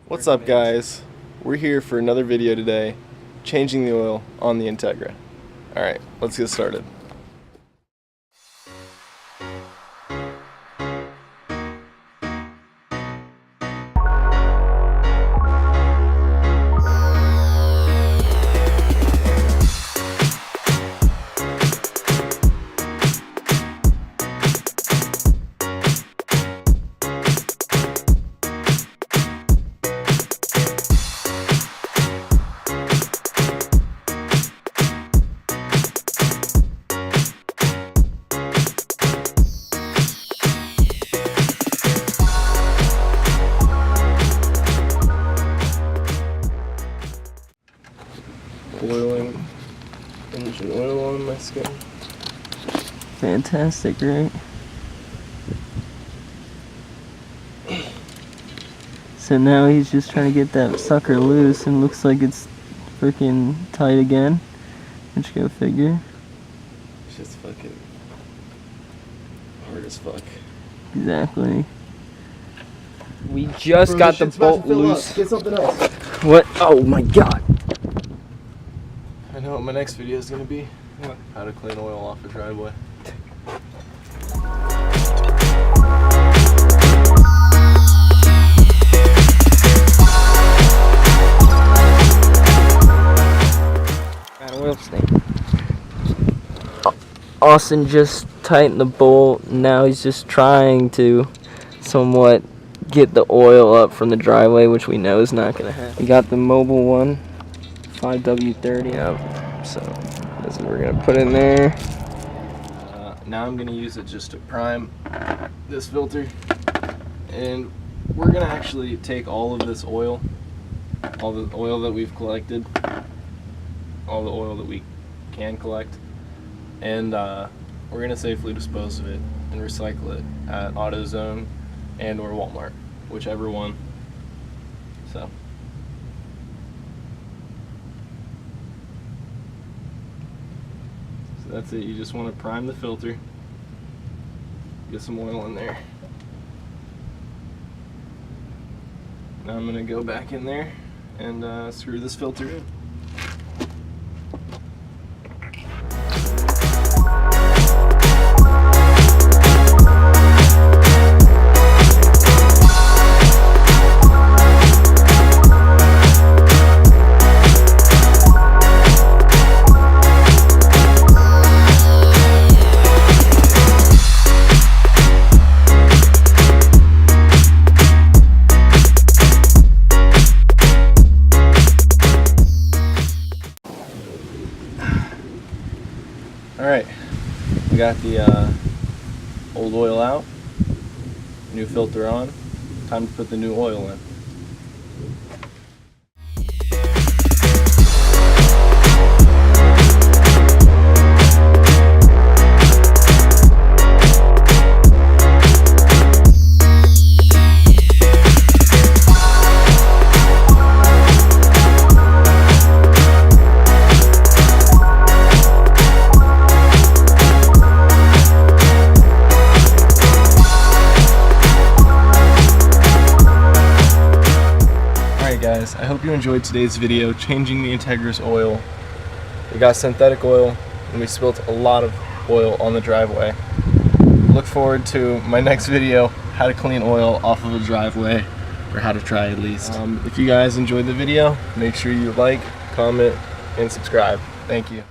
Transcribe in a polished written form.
What's up, guys? We're here for another video today, changing the oil on the Integra. Alright, let's get started. Oiling engine oil on my skin. Fantastic, right? So now he's just trying to get that sucker loose, and looks like it's freaking tight again. Which go figure. It's just fucking hard as fuck. Exactly. We just got the bolt loose. Get something else. What? Oh my god. I know what my next video is going to be. What? How to clean oil off a driveway. Got an oil stain. Austin just tightened the bolt. Now he's just trying to somewhat get the oil up from the driveway, which we know is not going to happen. We got the mobile one, 5W30 out, so this is what we're going to put in there. Now I'm going to use it just to prime this filter, and we're going to actually take all of this oil, all the oil that we've collected, all the oil that we can collect, and we're going to safely dispose of it and recycle it at AutoZone and or Walmart, whichever one. So that's it. You just want to prime the filter, get some oil in there. Now I'm going to go back in there and screw this filter in. Alright, we got the old oil out, new filter on, time to put the new oil in. Guys, I hope you enjoyed today's video changing the Integra's oil. We got synthetic oil and we spilt a lot of oil on the driveway. Look forward to my next video, how to clean oil off of a driveway, or how to try at least. If you guys enjoyed the video, make sure you like, comment, and subscribe. Thank you.